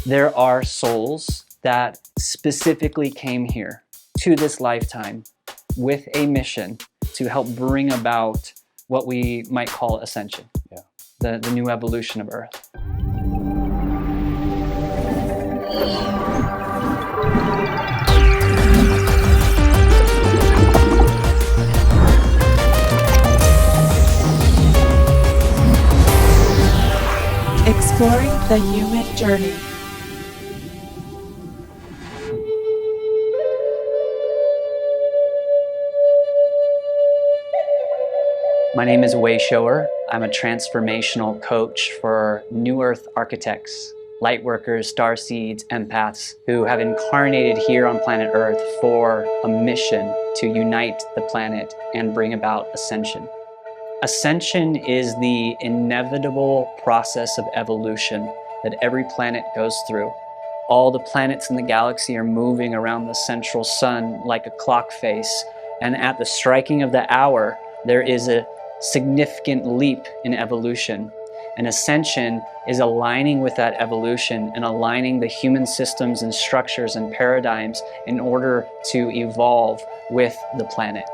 There are souls that specifically came here to this lifetime with a mission to help bring about what we might call ascension, the new evolution of Earth. Exploring the human journey. My name is Wayshower. I'm a transformational coach for New Earth architects, light workers, starseeds, empaths who have incarnated here on planet Earth for a mission to unite the planet and bring about ascension. Ascension is the inevitable process of evolution that every planet goes through. All the planets in the galaxy are moving around the central sun like a clock face, and at the striking of the hour, there is a significant leap in evolution. And ascension is aligning with that evolution and aligning the human systems and structures and paradigms in order to evolve with the planet.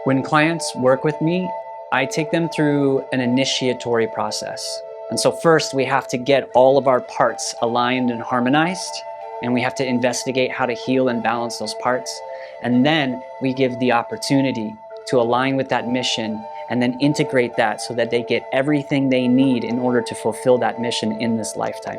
When clients work with me, I take them through an initiatory process. And so first we have to get all of our parts aligned and harmonized, and we have to investigate how to heal and balance those parts. And then we give the opportunity to align with that mission and then integrate that so that they get everything they need in order to fulfill that mission in this lifetime.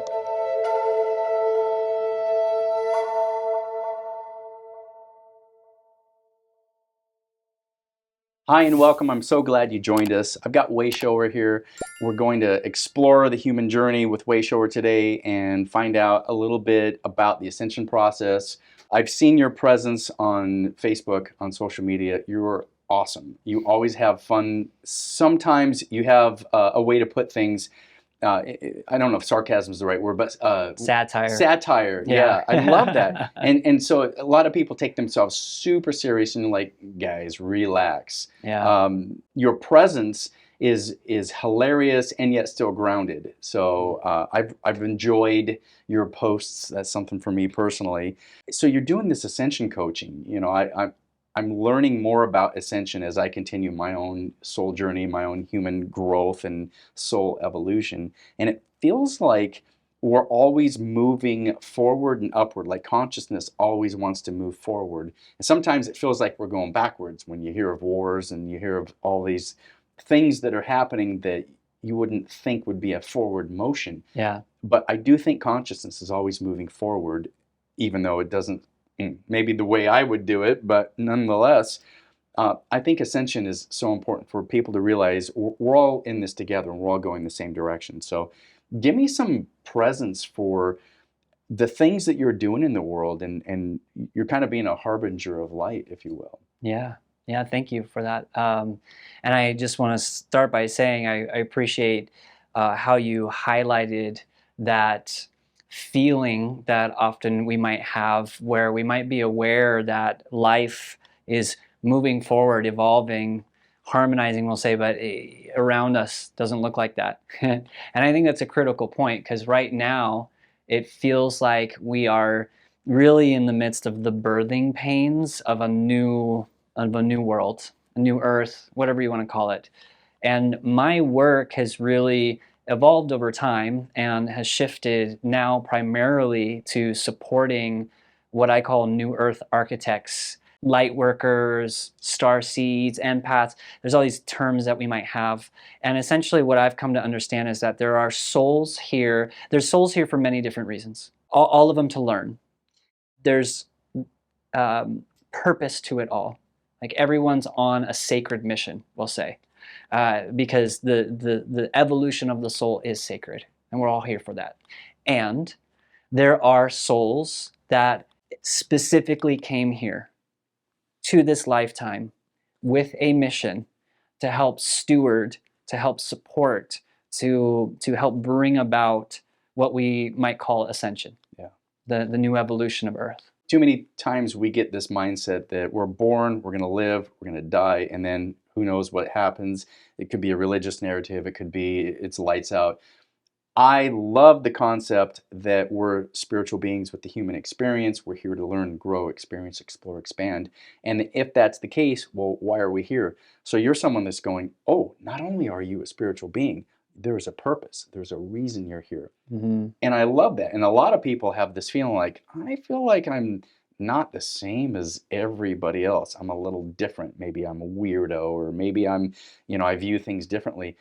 Hi and welcome. I'm so glad you joined us. I've got Wayshower here. We're going to explore the human journey with Wayshower today and find out a little bit about the ascension process. I've seen your presence on Facebook, on social media. You're awesome. You always have fun. Sometimes you have a way to put things, I don't know if sarcasm is the right word, but Satire. Satire, yeah. I love that. And so a lot of people take themselves super serious and like, guys, relax. Yeah. Your presence is hilarious and yet still grounded. So I've enjoyed your posts. That's something for me personally. So you're doing this ascension coaching. You know, I'm learning more about ascension as I continue my own soul journey, my own human growth and soul evolution. And it feels like we're always moving forward and upward, like consciousness always wants to move forward. And sometimes it feels like we're going backwards when you hear of wars and you hear of all these things that are happening that you wouldn't think would be a forward motion. Yeah. But I do think consciousness is always moving forward, even though it doesn't maybe the way I would do it, but nonetheless, I think ascension is so important for people to realize we're all in this together and we're all going the same direction. So give me some presence for the things that you're doing in the world, and you're kind of being a harbinger of light, if you will. Yeah. Yeah, thank you for that. And I just want to start by saying I appreciate how you highlighted that feeling that often we might have where we might be aware that life is moving forward, evolving, harmonizing, we'll say, but around us doesn't look like that. And I think that's a critical point because right now it feels like we are really in the midst of the birthing pains of a new world, a new earth, whatever you want to call it. And my work has really evolved over time and has shifted now primarily to supporting what I call new earth architects, light workers, starseeds, empaths. There's all these terms that we might have. And essentially what I've come to understand is that there are souls here. There's souls here for many different reasons, all of them to learn. There's purpose to it all. Like everyone's on a sacred mission, we'll say. Because the evolution of the soul is sacred, and we're all here for that. And there are souls that specifically came here to this lifetime with a mission to help steward, to help support, to help bring about what we might call ascension, the new evolution of Earth. Too many times we get this mindset that we're born, we're going to live, we're going to die, and then who knows what happens. It could be a religious narrative, it could be it's lights out. I love the concept that we're spiritual beings with the human experience. We're here to learn, grow, experience, explore, expand. And if that's the case, well, why are we here? So you're someone that's going, oh, not only are you a spiritual being, there's a purpose. There's a reason you're here. Mm-hmm. And I love that. And a lot of people have this feeling like, I feel like I'm not the same as everybody else. I'm a little different. Maybe I'm a weirdo, or maybe I'm, I view things differently.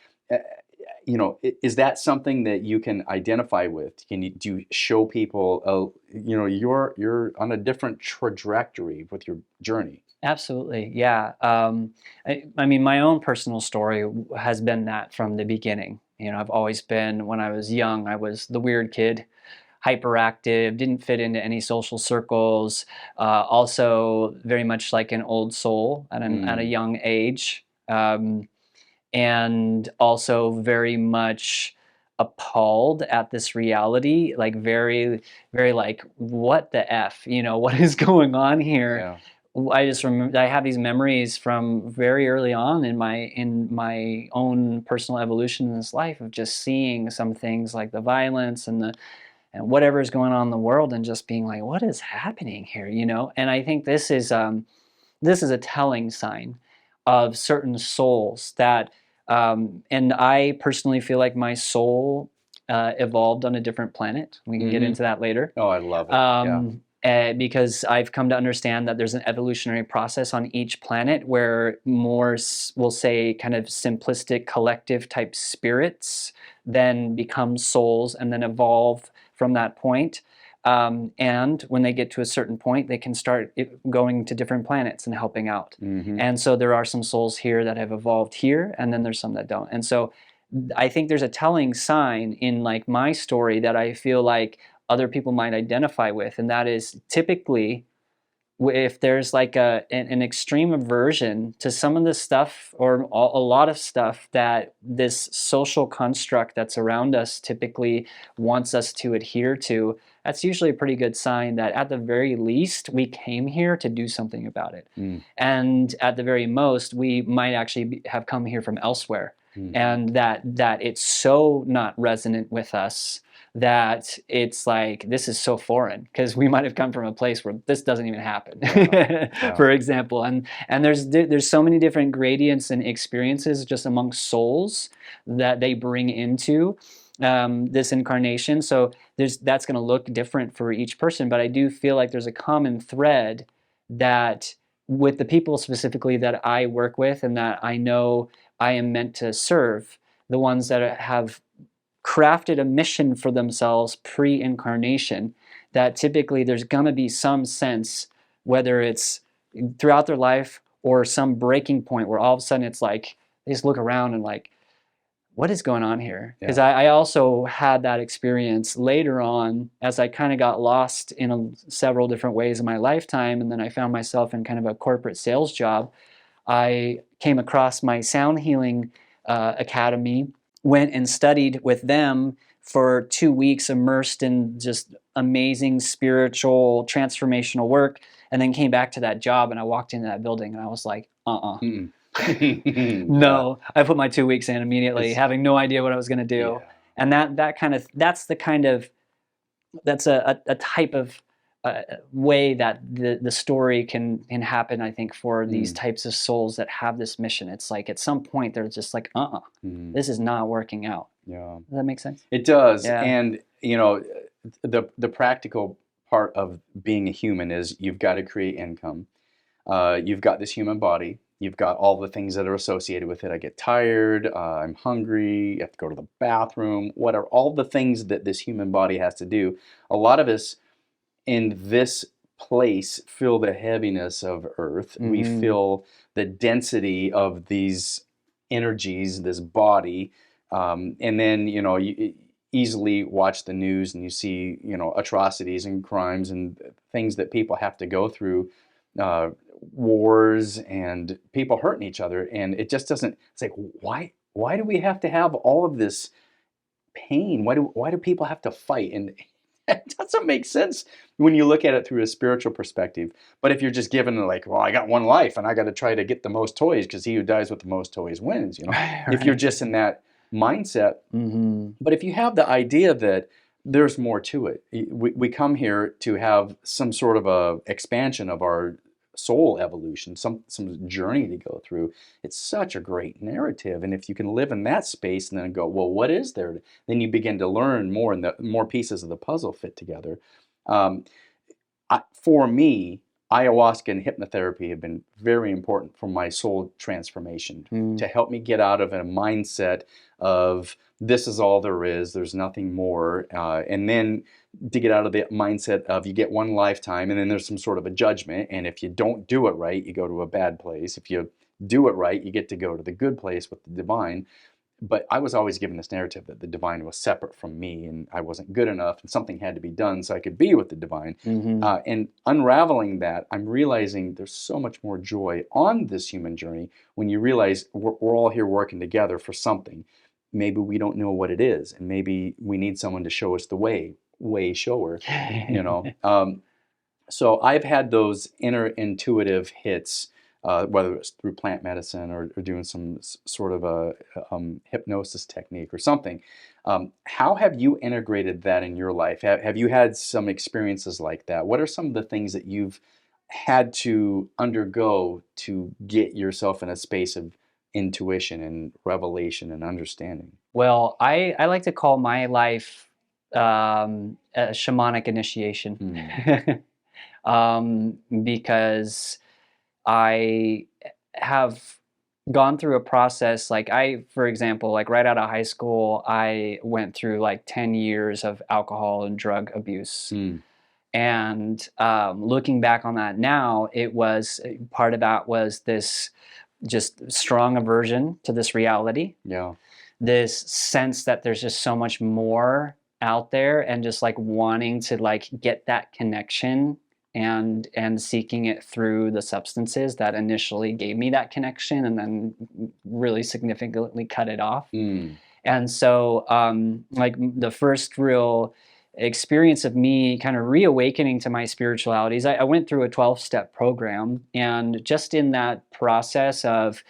Is that something that you can identify with? Do you show people, you're on a different trajectory with your journey? Absolutely, yeah. I mean, my own personal story has been that from the beginning. I've always been, when I was young, I was the weird kid, hyperactive, didn't fit into any social circles, also very much like an old soul at a young age, and also very much appalled at this reality, like very, very like, what the F, what is going on here? Yeah. I just remember I have these memories from very early on in my own personal evolution in this life of just seeing some things like the violence and whatever is going on in the world, and just being like, what is happening here? And I think this is a telling sign of certain souls that, and I personally feel like my soul evolved on a different planet. We can get into that later. Oh, I love it. Because I've come to understand that there's an evolutionary process on each planet where more, we'll say, kind of simplistic collective type spirits then become souls and then evolve from that point. And when they get to a certain point, they can start going to different planets and helping out. Mm-hmm. And so there are some souls here that have evolved here, and then there's some that don't. And so I think there's a telling sign in like my story that I feel like other people might identify with, and that is typically if there's like an extreme aversion to some of the stuff or a lot of stuff that this social construct that's around us typically wants us to adhere to, that's usually a pretty good sign that at the very least we came here to do something about it. And at the very most we might actually have come here from elsewhere. And that it's so not resonant with us that it's like, this is so foreign, because we might have come from a place where this doesn't even happen, for example. And there's so many different gradients and experiences just amongst souls that they bring into this incarnation. So that's going to look different for each person, but I do feel like there's a common thread that with the people specifically that I work with and that I know I am meant to serve, the ones that have crafted a mission for themselves pre-incarnation, that typically there's going to be some sense, whether it's throughout their life or some breaking point where all of a sudden it's like they just look around and like, what is going on here? Because I also had that experience later on as I kind of got lost in several different ways in my lifetime, and then I found myself in kind of a corporate sales job. I came across my sound healing academy, went and studied with them for 2 weeks, immersed in just amazing spiritual transformational work, and then came back to that job, and I walked into that building and I was like, no. I put my 2 weeks in immediately, having no idea what I was going to do. And that's a type of way that the story can happen, I think, for these types of souls that have this mission. It's like at some point they're just like, this is not working out. Yeah. Does that make sense? It does. Yeah. And the practical part of being a human is you've got to create income. You've got this human body. You've got all the things that are associated with it. I get tired, I'm hungry, you have to go to the bathroom, whatever, all the things that this human body has to do. A lot of us in this place feel the heaviness of earth. We feel the density of these energies, this body, and then you easily watch the news and you see atrocities and crimes and things that people have to go through, wars and people hurting each other, and it just doesn't. It's like, why do we have to have all of this pain? Why do people have to fight? And it doesn't make sense when you look at it through a spiritual perspective. But if you're just given like, well, I got one life and I got to try to get the most toys because he who dies with the most toys wins. Right. If you're just in that mindset. Mm-hmm. But if you have the idea that there's more to it, we come here to have some sort of a expansion of our soul evolution, some journey to go through. It's such a great narrative, and if you can live in that space and then go, well, what is there? Then you begin to learn more, and the more pieces of the puzzle fit together. Um, for me, ayahuasca and hypnotherapy have been very important for my soul transformation, to help me get out of a mindset of this is all there is, there's nothing more, and then to get out of the mindset of you get one lifetime and then there's some sort of a judgment, and if you don't do it right, you go to a bad place. If you do it right, you get to go to the good place with the divine. But I was always given this narrative that the divine was separate from me and I wasn't good enough and something had to be done so I could be with the divine. Mm-hmm. And unraveling that, I'm realizing there's so much more joy on this human journey when you realize we're all here working together for something. Maybe we don't know what it is, and maybe we need someone to show us the way-shower, you know. So I've had those inner intuitive hits, whether it's through plant medicine or doing some sort of a hypnosis technique or something. How have you integrated that in your life? Have you had some experiences like that? What are some of the things that you've had to undergo to get yourself in a space of intuition and revelation and understanding? Well, I like to call my life a shamanic initiation. Because I have gone through a process. Like for example, like right out of high school, I went through like 10 years of alcohol and drug abuse. And looking back on that now, it was part of that was this just strong aversion to this reality. Yeah. This sense that there's just so much more out there, and just like wanting to like get that connection and seeking it through the substances that initially gave me that connection and then really significantly cut it off. And so like the first real experience of me kind of reawakening to my spiritualities, I went through a 12-step program, and just in that process of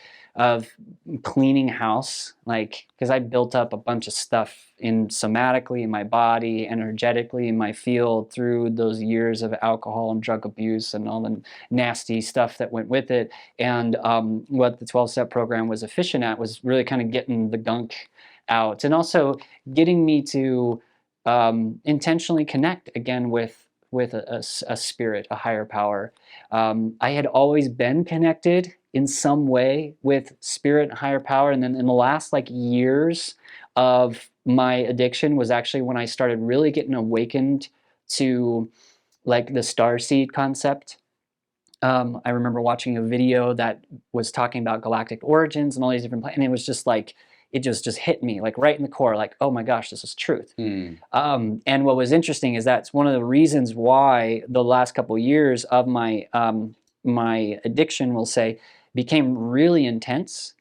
cleaning house, like, because I built up a bunch of stuff somatically in my body, energetically in my field through those years of alcohol and drug abuse and all the nasty stuff that went with it. And what the 12-step program was efficient at was really kind of getting the gunk out, and also getting me to intentionally connect again with a spirit, a higher power. I had always been connected in some way with spirit and higher power, and then in the last like years of my addiction was actually when I started really getting awakened to like the starseed concept. I remember watching a video that was talking about galactic origins and all these different planets, and it was just like, it just hit me like right in the core, like, oh my gosh, this is truth. And what was interesting is that's one of the reasons why the last couple of years of my my addiction, we'll say, became really intense,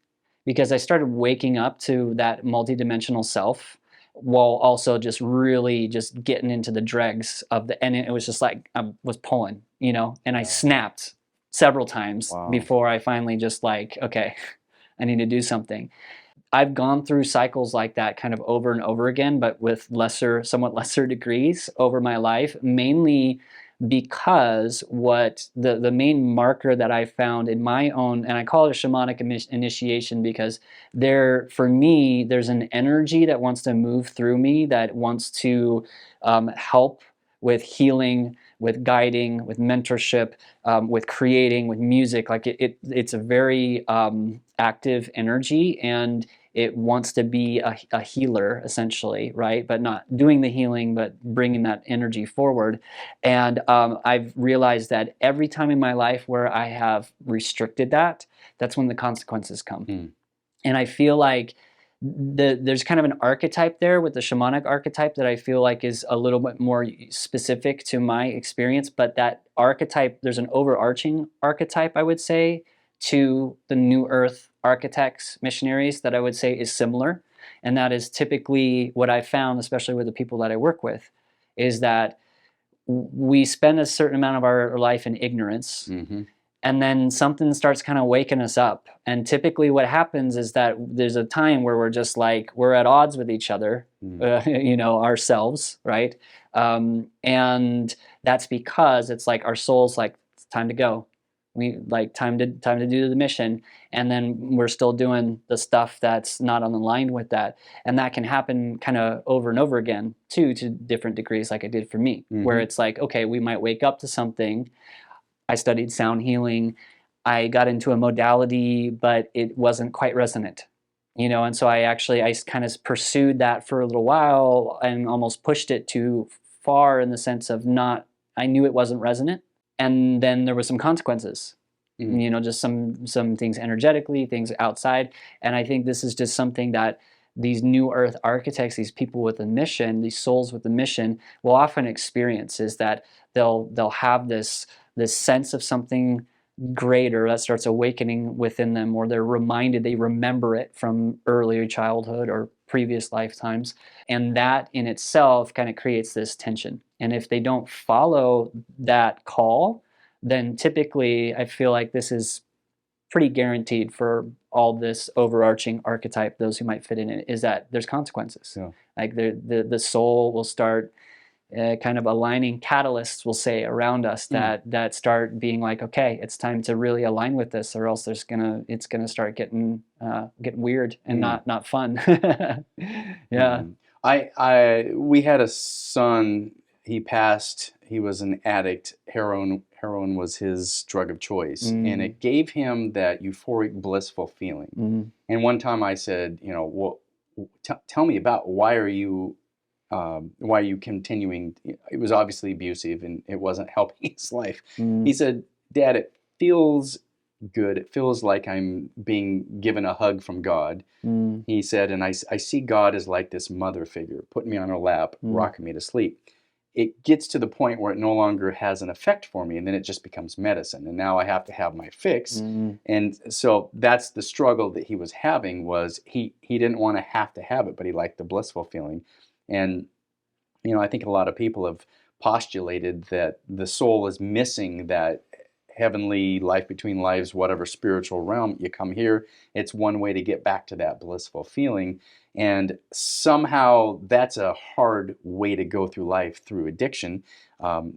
because I started waking up to that multidimensional self while also just really just getting into the dregs of and it was just like I was pulling, you know, and I snapped several times before I finally just like, okay, I need to do something. I've gone through cycles like that kind of over and over again, but with somewhat lesser degrees over my life, mainly because what the main marker that I found in my own, and I call it a shamanic initiation, because for me, there's an energy that wants to move through me, that wants to help with healing, with guiding, with mentorship, with creating, with music. Like it's a very active energy, and it wants to be a healer, essentially, right? But not doing the healing, but bringing that energy forward. And I've realized that every time in my life where I have restricted that, that's when the consequences come. And I feel like there's kind of an archetype there with the shamanic archetype that I feel like is a little bit more specific to my experience. But that archetype, there's an overarching archetype, I would say, to the New Earth architects, missionaries, that I would say is similar. And that is typically what I found, especially with the people that I work with, is that we spend a certain amount of our life in ignorance. and then something starts kind of waking us up. And typically what happens is that there's a time where we're just like, we're at odds with each other, ourselves, right? And that's because it's like our soul's like, it's time to go. We like time to do the mission, and then we're still doing the stuff that's not aligned with that. And that can happen kind of over and over again too, to different degrees, like it did for me, where it's like, okay, we might wake up to something. I studied sound healing. I got into a modality, but it wasn't quite resonant, and so I kind of pursued that for a little while and almost pushed it too far, in the sense of I knew it wasn't resonant. And then there was some consequences, just some things energetically, things outside. And I think this is just something that these new earth architects, these people with a mission, these souls with a mission, will often experience, is that they'll have this sense of something greater that starts awakening within them, or they're reminded, they remember it from earlier childhood or previous lifetimes. And that in itself kind of creates this tension. And if they don't follow that call, then typically I feel like this is pretty guaranteed for all this overarching archetype, those who might fit in it, is that there's consequences. Yeah. Like the soul will start kind of aligning, catalysts, we'll say, around us that start being like, okay, it's time to really align with this, or else it's gonna start getting weird and not fun. Yeah. We had a son. He passed. He was an addict. Heroin was his drug of choice, and it gave him that euphoric, blissful feeling. And one time I said, well, tell me about why are you continuing? It was obviously abusive, and it wasn't helping his life. He said, Dad, it feels good. It feels like I'm being given a hug from God. He said, and I see God as like this mother figure, putting me on her lap, rocking me to sleep. It gets to the point where it no longer has an effect for me, and then it just becomes medicine. And now I have to have my fix. And so that's the struggle that he was having, was he didn't want to have it, but he liked the blissful feeling. And, I think a lot of people have postulated that the soul is missing that heavenly life between lives, whatever spiritual realm. You come here, it's one way to get back to that blissful feeling. And somehow that's a hard way to go through life, through addiction.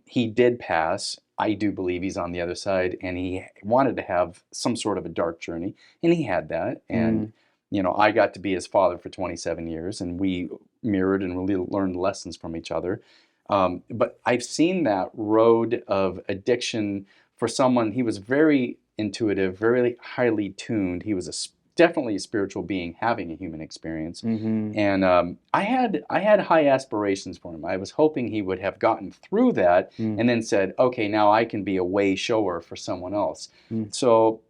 He did pass. I do believe he's on the other side, and he wanted to have some sort of a dark journey, and he had that. And I got to be his father for 27 years, and we mirrored and really learned lessons from each other. But I've seen that road of addiction for someone. He was very intuitive, very highly tuned. He was definitely a spiritual being having a human experience. And I had high aspirations for him. I was hoping he would have gotten through that and then said, okay, now I can be a wayshower for someone else. So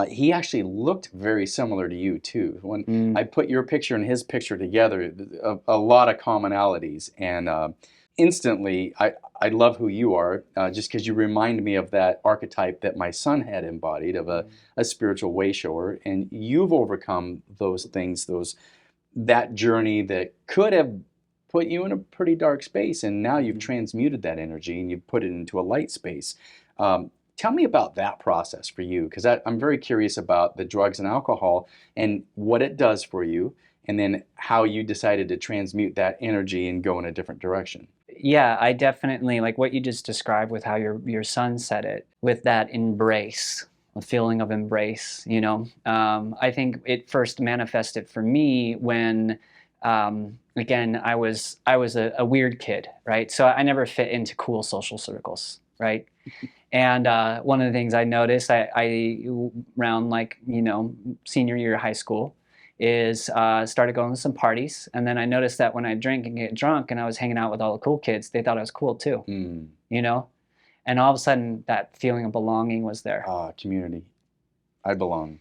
he actually looked very similar to you too. When I put your picture and his picture together, a lot of commonalities. And instantly, I love who you are, just because you remind me of that archetype that my son had embodied, of a spiritual wayshower. And you've overcome those things, that journey that could have put you in a pretty dark space, and now you've transmuted that energy and you've put it into a light space. Tell me about that process for you, because I'm very curious about the drugs and alcohol and what it does for you, and then how you decided to transmute that energy and go in a different direction. Yeah, I definitely, like what you just described with how your son said it, with that embrace, a feeling of embrace, I think it first manifested for me when, again, I was a weird kid, right? So I never fit into cool social circles, right? And one of the things I noticed, I around senior year of high school, is started going to some parties, and then I noticed that when I drink and get drunk and I was hanging out with all the cool kids, they thought I was cool too, and all of a sudden that feeling of belonging was there. Community. I belong.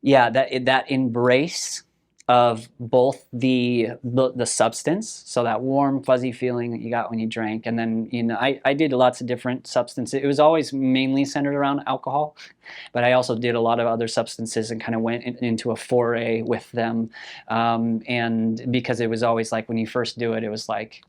Yeah, that embrace of both the substance, so that warm fuzzy feeling that you got when you drank, and then I did lots of different substances. It was always mainly centered around alcohol, but I also did a lot of other substances and kind of went into a foray with them, and because it was always like when you first do it, it was like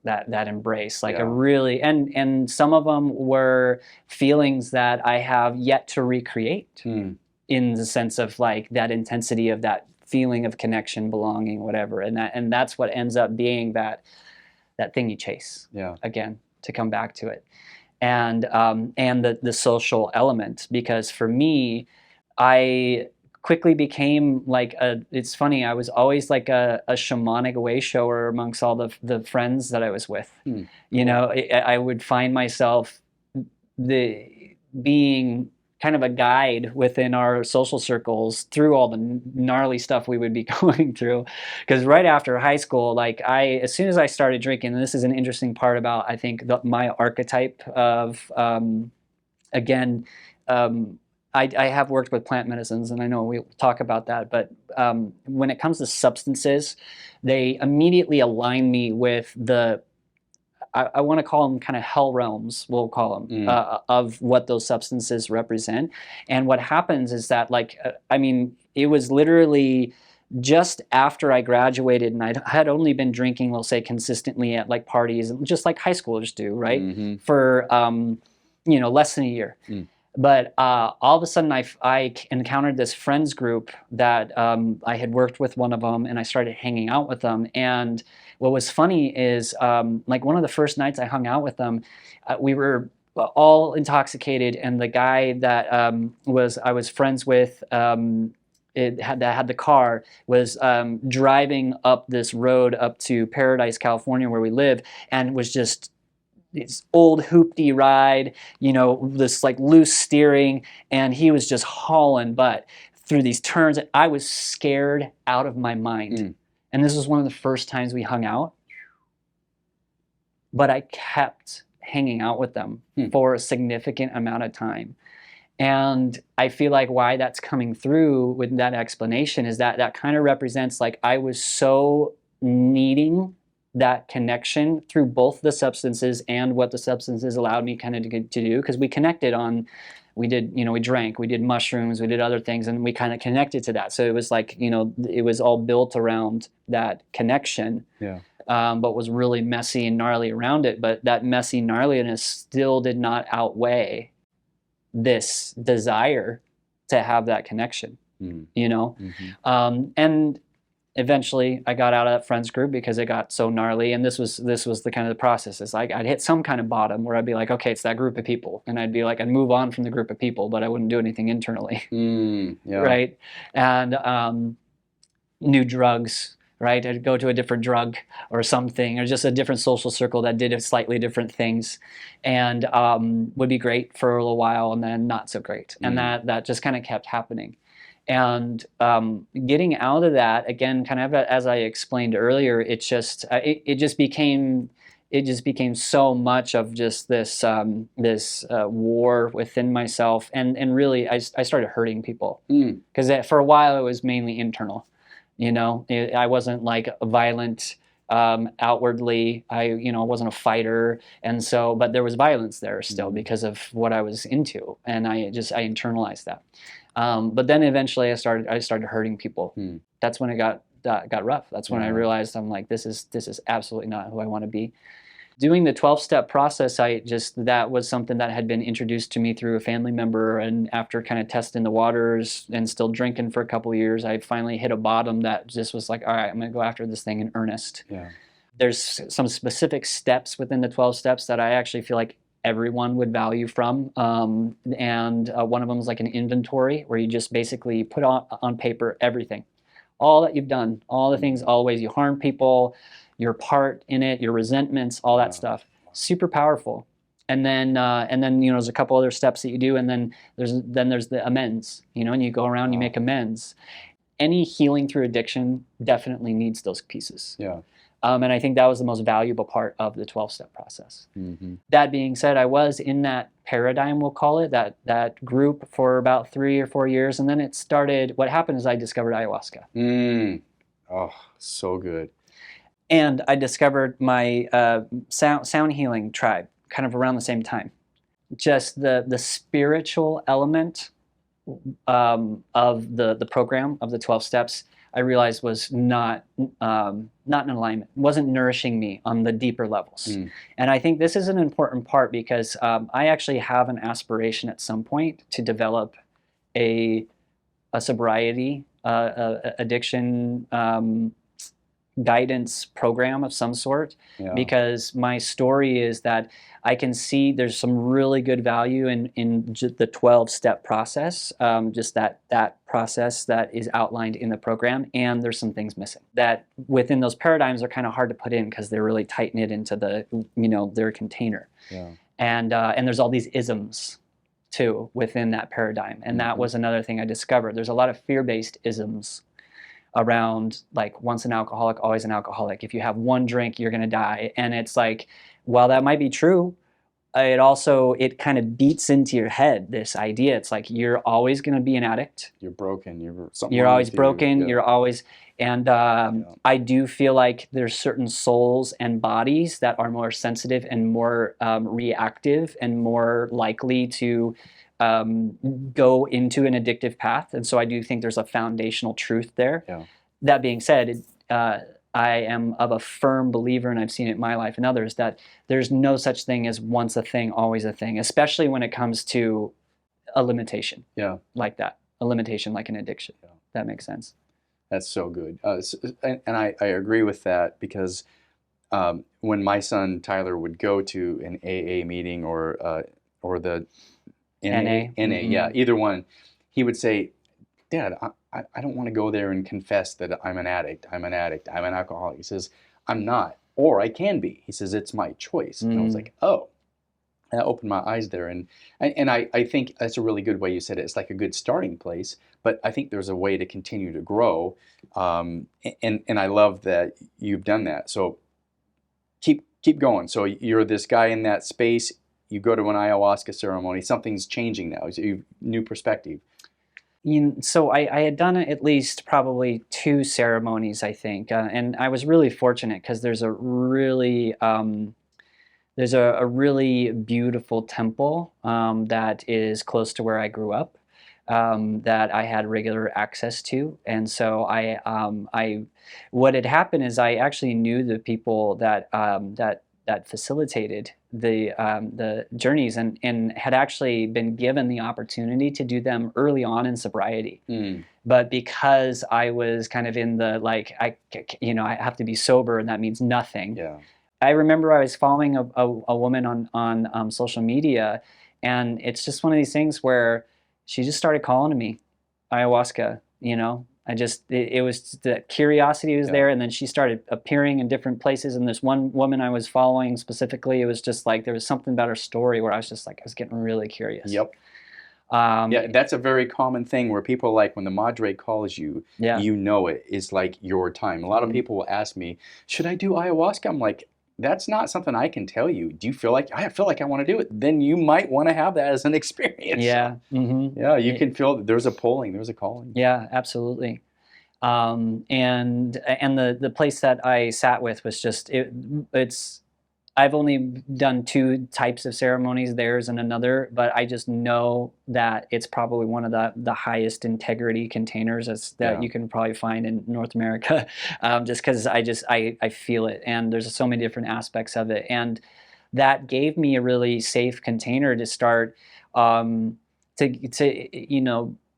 that embrace, like Yeah. a really, and some of them were feelings that I have yet to recreate, in the sense of like that intensity of that feeling of connection, belonging, whatever, and that's what ends up being that thing you chase. Yeah. Again, to come back to it, and the social element, because for me, I quickly became like it's funny, I was always like a shamanic wayshower amongst all the friends that I was with. You know, I would find myself being kind of a guide within our social circles through all the gnarly stuff we would be going through. Because right after high school, like as soon as I started drinking, and this is an interesting part about, I think, my archetype of, again, I have worked with plant medicines, and I know we'll talk about that, but when it comes to substances, they immediately align me with I want to call them kind of hell realms, we'll call them, of what those substances represent. And what happens is that, like, I mean, it was literally just after I graduated, and I had only been drinking, we'll say, consistently at like parties, just like high schoolers do, right? For, less than a year. But all of a sudden, I encountered this friends group that I had worked with one of them, and I started hanging out with them. And what was funny is, like, one of the first nights I hung out with them, we were all intoxicated, and the guy that I was friends with, that had the car, was driving up this road up to Paradise, California, where we live, and was just this old hoopty ride, this like loose steering, and he was just hauling butt through these turns. I was scared out of my mind. And this was one of the first times we hung out. But I kept hanging out with them for a significant amount of time. And I feel like why that's coming through with that explanation is that kind of represents, like, I was so needing that connection through both the substances and what the substances allowed me kind of to do, because we connected on, we drank, we did mushrooms, we did other things, and we kind of connected to that. So it was like, it was all built around that connection. Yeah. But was really messy and gnarly around it. But that messy gnarliness still did not outweigh this desire to have that connection, and eventually I got out of that friends group because it got so gnarly, and this was the kind of the process. It's like I'd hit some kind of bottom where I'd be like, okay, it's that group of people, and I'd move on from the group of people, but I wouldn't do anything internally. Right? And new drugs, right? I'd go to a different drug or something, or just a different social circle that did slightly different things, and would be great for a little while, and then not so great. And that just kind of kept happening. And getting out of that, again, kind of as I explained earlier, it just became so much of just this war within myself, and really I started hurting people, because for a while it was mainly internal. I wasn't like violent outwardly. I wasn't a fighter, and so, but there was violence there still because of what I was into, and I internalized that. But then eventually I started hurting people. That's when it got rough. That's when I realized, I'm like, this is absolutely not who I want to be. Doing the 12-step process, that was something that had been introduced to me through a family member, and after kind of testing the waters and still drinking for a couple of years, I finally hit a bottom that just was like, all right, I'm going to go after this thing in earnest. There's some specific steps within the 12 steps that I actually feel like everyone would value from, and one of them is like an inventory, where you just basically put on paper everything, all that you've done, all the things, all the ways you harm people, your part in it, your resentments, all that stuff. Super powerful. And then there's a couple other steps that you do, and then there's the amends, and you go around, you make amends. Any healing through addiction definitely needs those pieces. And I think that was the most valuable part of the 12-step process. That being said, I was in that paradigm, we'll call it, that group for about 3 or 4 years, and then it started. What happened is I discovered ayahuasca. Oh, so good. And I discovered my sound healing tribe kind of around the same time. Just the spiritual element of the program of the 12 steps I realized was not in alignment, wasn't nourishing me on the deeper levels. And I think this is an important part because I actually have an aspiration at some point to develop a sobriety, addiction guidance program of some sort, because my story is that I can see there's some really good value in the 12-step process, just that process that is outlined in the program, and there's some things missing that within those paradigms are kind of hard to put in because they're really tight knit into the their container. And there's all these isms too within that paradigm, and that was another thing I discovered. There's a lot of fear-based isms around, like, once an alcoholic, always an alcoholic. If you have one drink, you're going to die. And it's like, while that might be true, it kind of beats into your head, this idea. It's like, you're always going to be an addict. You're broken. You're always broken. You're always, and I do feel like there's certain souls and bodies that are more sensitive and more reactive and more likely to go into an addictive path. And so I do think there's a foundational truth there. That being said, I am of a firm believer, and I've seen it in my life and others, that there's no such thing as once a thing, always a thing, especially when it comes to a limitation like that, a limitation like an addiction. That makes sense. That's so good. And I agree with that, because when my son Tyler would go to an AA meeting or the NA, either one, he would say, Dad, I don't want to go there and confess that I'm an addict, I'm an alcoholic. He says, I'm not, or I can be. He says, it's my choice. And I was like, oh, that opened my eyes there. And I think that's a really good way you said it. It's like a good starting place, but I think there's a way to continue to grow. And I love that you've done that. So keep going. So you're this guy in that space. You go to an ayahuasca ceremony, something's changing now. New perspective. So I had done at least probably 2 ceremonies, I think, and I was really fortunate because there's a really beautiful temple that is close to where I grew up, that I had regular access to, and so what had happened is I actually knew the people that facilitated the journeys and had actually been given the opportunity to do them early on in sobriety. But because I was kind of in the, like, I have to be sober and that means nothing. I remember I was following a woman on social media, and it's just one of these things where she just started calling to me, ayahuasca, it was, the curiosity was there, and then she started appearing in different places. And this one woman I was following specifically, it was just like there was something about her story where I was just like, I was getting really curious. That's a very common thing where people, like, when the Madre calls you, you know it is like your time. A lot of people will ask me, should I do ayahuasca? I'm like, that's not something I can tell you. Do you feel like, I feel like I want to do it? Then you might want to have that as an experience. You can feel that there's a pulling, there's a calling. Yeah, absolutely. And the place that I sat with was just, I've only done 2 types of ceremonies, theirs and another, but I just know that it's probably one of the highest integrity containers that you can probably find in North America, just because I feel it, and there's so many different aspects of it, and that gave me a really safe container to start to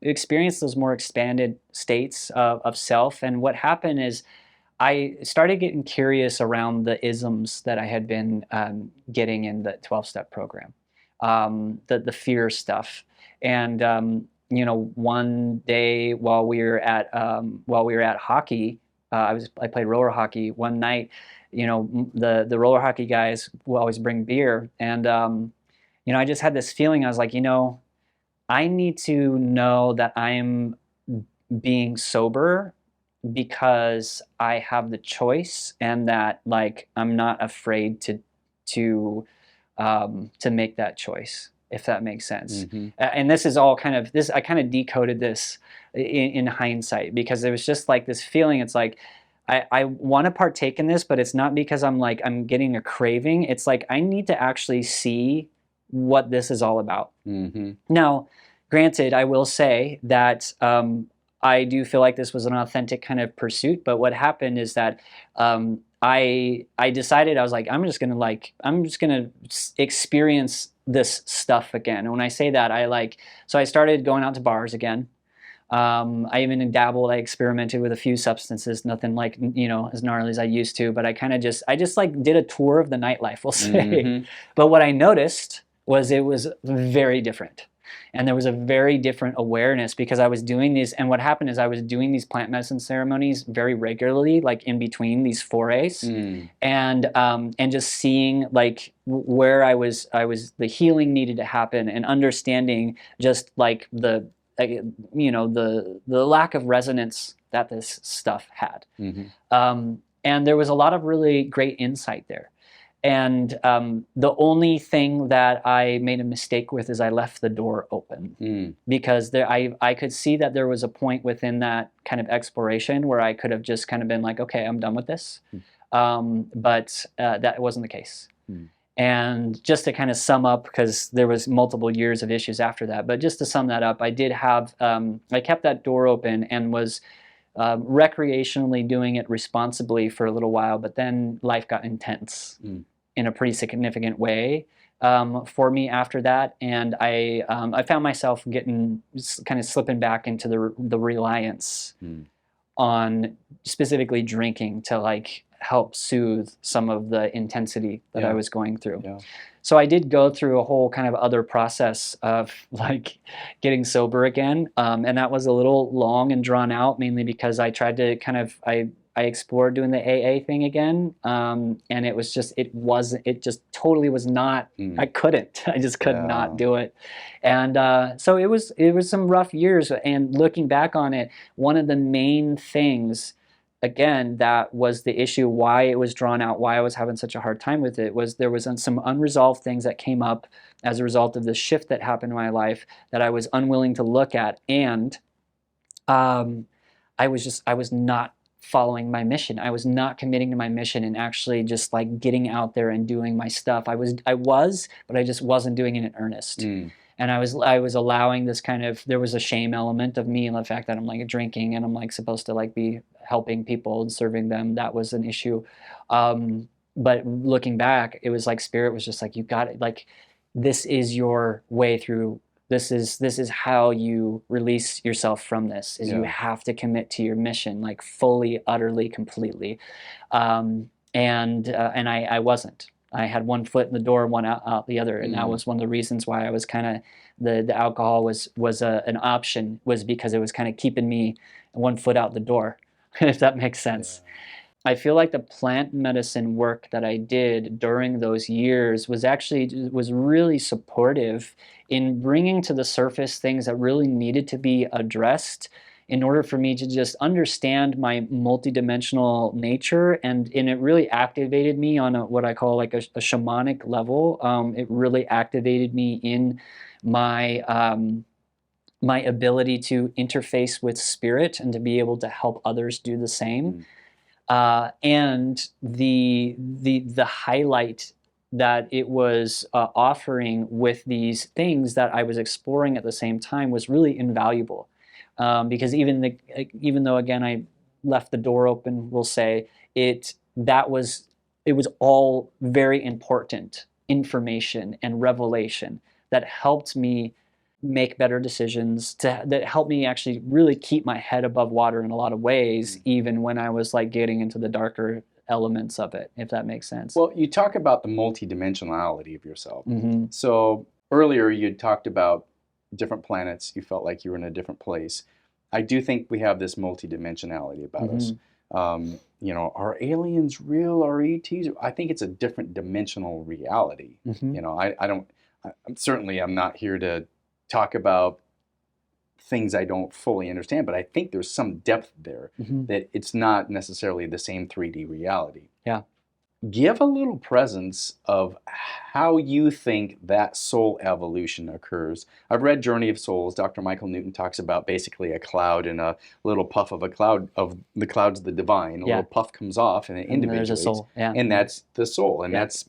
experience those more expanded states of self. And what happened is, I started getting curious around the isms that I had been getting in the 12-step program, the fear stuff. And one day while we were at hockey, I played roller hockey. One night, the roller hockey guys will always bring beer, and I just had this feeling. I was like, I need to know that I'm being sober because I have the choice, and that, like, I'm not afraid to make that choice, if that makes sense. And this is all kind of this. I kind of decoded this in hindsight, because it was just like this feeling. It's like I want to partake in this, but it's not because I'm getting a craving. It's like I need to actually see what this is all about. Now, granted, I will say that I do feel like this was an authentic kind of pursuit. But what happened is that I decided, I was like, I'm just gonna experience this stuff again. And when I say that, so I started going out to bars again. I even dabbled, I experimented with a few substances, nothing like, as gnarly as I used to, but I just like did a tour of the nightlife, we'll say. But what I noticed was it was very different. And there was a very different awareness because I was doing these, and what happened is I was doing these plant medicine ceremonies very regularly, like in between these forays, and just seeing like where I was, the healing needed to happen, and understanding just like the lack of resonance that this stuff had. And there was a lot of really great insight there. And the only thing that I made a mistake with is I left the door open because I could see that there was a point within that kind of exploration where I could have just kind of been like, okay, I'm done with this. But that wasn't the case. And just to kind of sum up, because there was multiple years of issues after that, but just to sum that up, I did have, I kept that door open and was recreationally doing it responsibly for a little while, but then life got intense in a pretty significant way for me after that. And I found myself getting kind of slipping back into the reliance on specifically drinking to like help soothe some of the intensity that I was going through. So I did go through a whole kind of other process of like getting sober again. And that was a little long and drawn out, mainly because I tried to kind of, I explored doing the AA thing again. And it just totally was not, I couldn't, I just could not do it. And so it was some rough years. And looking back on it, one of the main things, again, that was the issue, why it was drawn out, why I was having such a hard time with it, was there was some unresolved things that came up as a result of the shift that happened in my life that I was unwilling to look at. And I was not following my mission. I was not committing to my mission and actually just like getting out there and doing my stuff. I was, but I just wasn't doing it in earnest. And I was allowing this kind of, there was a shame element of me and the fact that I'm like drinking and I'm like supposed to like be helping people and serving them. That was an issue. But looking back, it was like Spirit was just like, you got it. Like, this is your way through. This is how you release yourself from this, is you have to commit to your mission, like fully, utterly, completely. And I wasn't. I had one foot in the door, one out the other, and that was one of the reasons why I was kind of, the alcohol was an option, was because it was kind of keeping me one foot out the door, if that makes sense. I feel like the plant medicine work that I did during those years was really supportive in bringing to the surface things that really needed to be addressed in order for me to just understand my multidimensional nature, and it really activated me on what I call like a shamanic level. It really activated me in my my ability to interface with spirit and to be able to help others do the same. And the highlight that it was offering with these things that I was exploring at the same time was really invaluable. Because even though again I left the door open, we'll say it was all very important information and revelation that helped me make better decisions, that helped me actually really keep my head above water in a lot of ways, even when I was like getting into the darker elements of it, if that makes sense. Well, you talk about the multidimensionality of yourself. So earlier you talked about different planets. You felt like you were in a different place. I do think we have this multidimensionality about us. Are aliens real? Are ETs? I think it's a different dimensional reality. I'm not here to talk about things I don't fully understand, but I think there's some depth there, that it's not necessarily the same 3D reality. Give a little presence of how you think that soul evolution occurs. I've read Journey of Souls. Dr. Michael Newton talks about basically a cloud and a little puff of a cloud, of the clouds of the divine. A little puff comes off and it individuates. There's a soul. And that's the soul. And that's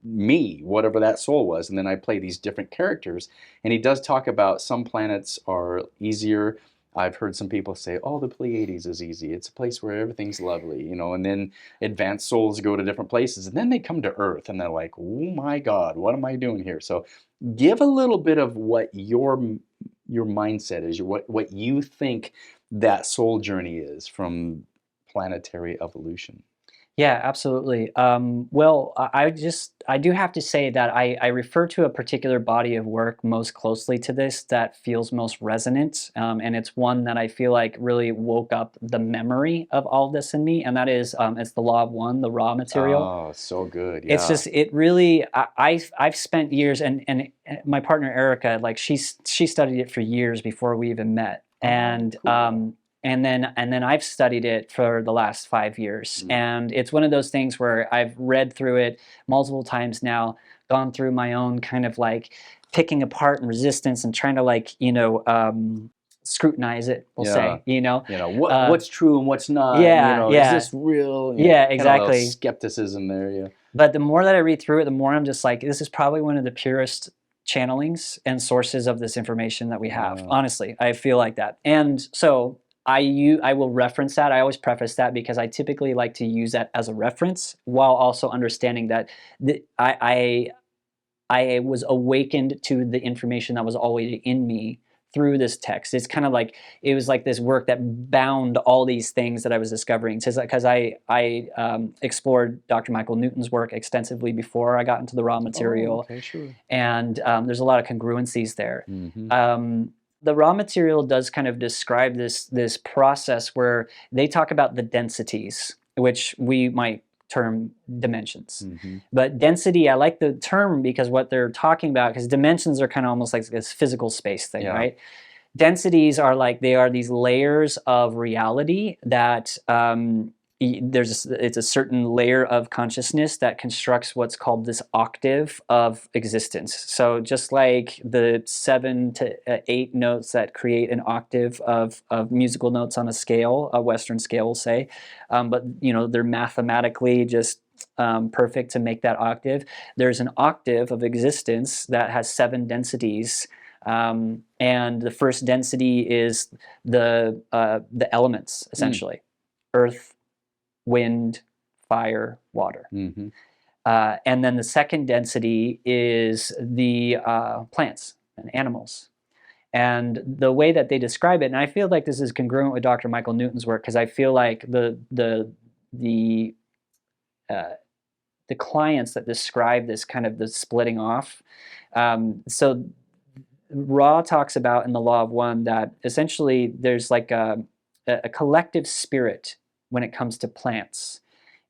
me, whatever that soul was. And then I play these different characters. And he does talk about some planets are easier I've heard some people say, oh, the Pleiades is easy. It's a place where everything's lovely, you know, and then advanced souls go to different places and then they come to Earth and they're like, oh my God, what am I doing here? So give a little bit of what your mindset is, what you think that soul journey is from planetary evolution. Yeah, absolutely. Well, I do have to say that I refer to a particular body of work most closely to this that feels most resonant, and it's one that I feel like really woke up the memory of all this in me, and that is it's the Law of One, the raw material. Oh, so good. It's Yeah. just it really I've spent years, and my partner Erica, like she studied it for years before we even met, and cool. and then I've studied it for the last 5 years, and it's one of those things where I've read through it multiple times now, gone through my own kind of like picking apart and resistance and trying to like scrutinize it, we'll say, what's true and what's not. Yeah, is this real? Yeah, kind of a exactly. skepticism there. Yeah. But the more that I read through it, the more I'm just like, this is probably one of the purest channelings and sources of this information that we have. Wow. Honestly, I feel like that. And so I will reference that. I always preface that because I typically like to use that as a reference while also understanding that I was awakened to the information that was already in me through this text. It's kind of like it was like this work that bound all these things that I was discovering. Because I explored Dr. Michael Newton's work extensively before I got into the raw material. Oh, okay, sure. And there's a lot of congruencies there. Mm-hmm. The raw material does kind of describe this process where they talk about the densities, which we might term dimensions. Mm-hmm. But density, I like the term because what they're talking about, because dimensions are kind of almost like this physical space thing, right? Densities are like, they are these layers of reality that it's a certain layer of consciousness that constructs what's called this octave of existence. So just like the 7 to 8 notes that create an octave of musical notes on a scale, a Western scale, we'll say, but they're mathematically just perfect to make that octave. There's an octave of existence that has 7 densities. And the first density is the elements, essentially. Earth, wind, fire, water. Mm-hmm. And then the second density is the plants and animals. And the way that they describe it, and I feel like this is congruent with Dr. Michael Newton's work, because I feel like the clients that describe this kind of the splitting off. So Ra talks about in the Law of One that essentially there's like a collective spirit when it comes to plants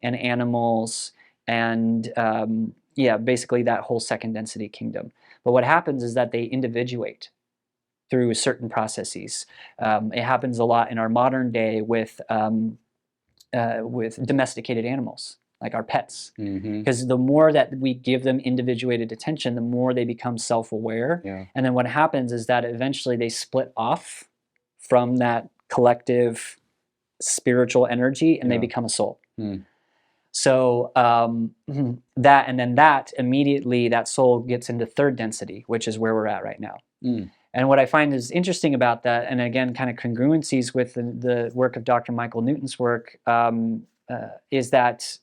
and animals and basically that whole second density kingdom. But what happens is that they individuate through certain processes. It happens a lot in our modern day with domesticated animals, like our pets. Because the more that we give them individuated attention, the more they become self-aware. Yeah. And then what happens is that eventually they split off from that collective spiritual energy and they become a soul. So that, and then that immediately, that soul gets into third density, which is where we're at right now. And what I find is interesting about that, and again, kind of congruencies with the work of Dr. Michael Newton's work, is that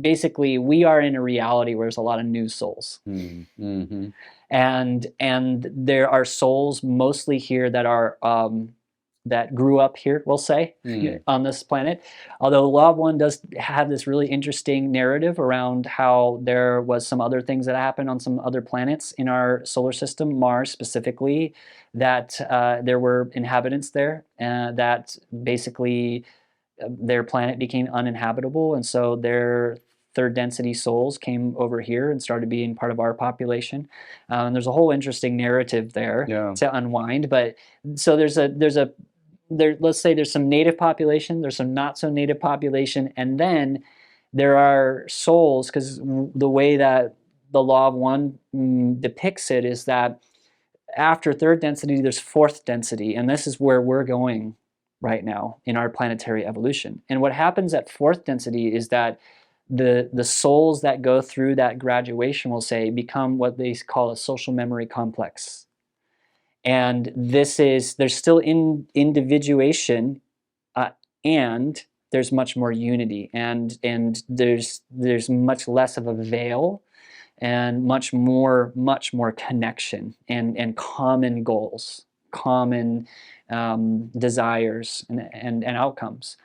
basically we are in a reality where there's a lot of new souls. Mm-hmm. And there are souls mostly here that are that grew up here, we'll say, on this planet. Although the Law of One does have this really interesting narrative around how there was some other things that happened on some other planets in our solar system, Mars specifically, that there were inhabitants there, that basically their planet became uninhabitable, and so their third density souls came over here and started being part of our population. And there's a whole interesting narrative there to unwind. But so let's say there's some native population, there's some not so native population, and then there are souls, because the way that the Law of One depicts it is that after third density, there's fourth density, and this is where we're going right now in our planetary evolution. And what happens at fourth density is that the souls that go through that graduation, we'll say, become what they call a social memory complex. And there's still individuation, and there's much more unity, and there's much less of a veil, and much more connection, and common goals, common desires, and outcomes.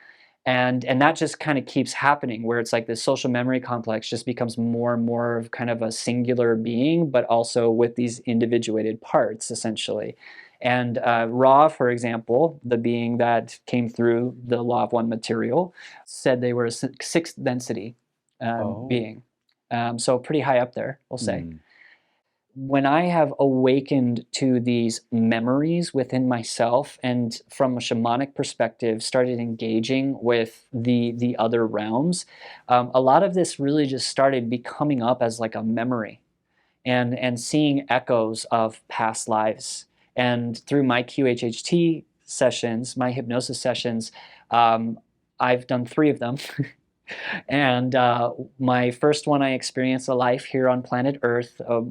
And that just kind of keeps happening, where it's like this social memory complex just becomes more and more of kind of a singular being, but also with these individuated parts, essentially. And Ra, for example, the being that came through the Law of One material, said they were a sixth density being. So pretty high up there, we'll say. When I have awakened to these memories within myself, and from a shamanic perspective started engaging with the other realms, a lot of this really just started becoming up as like a memory, and seeing echoes of past lives. And through my QHHT sessions, my hypnosis sessions, I've done 3 of them. And my first one, I experienced a life here on planet Earth a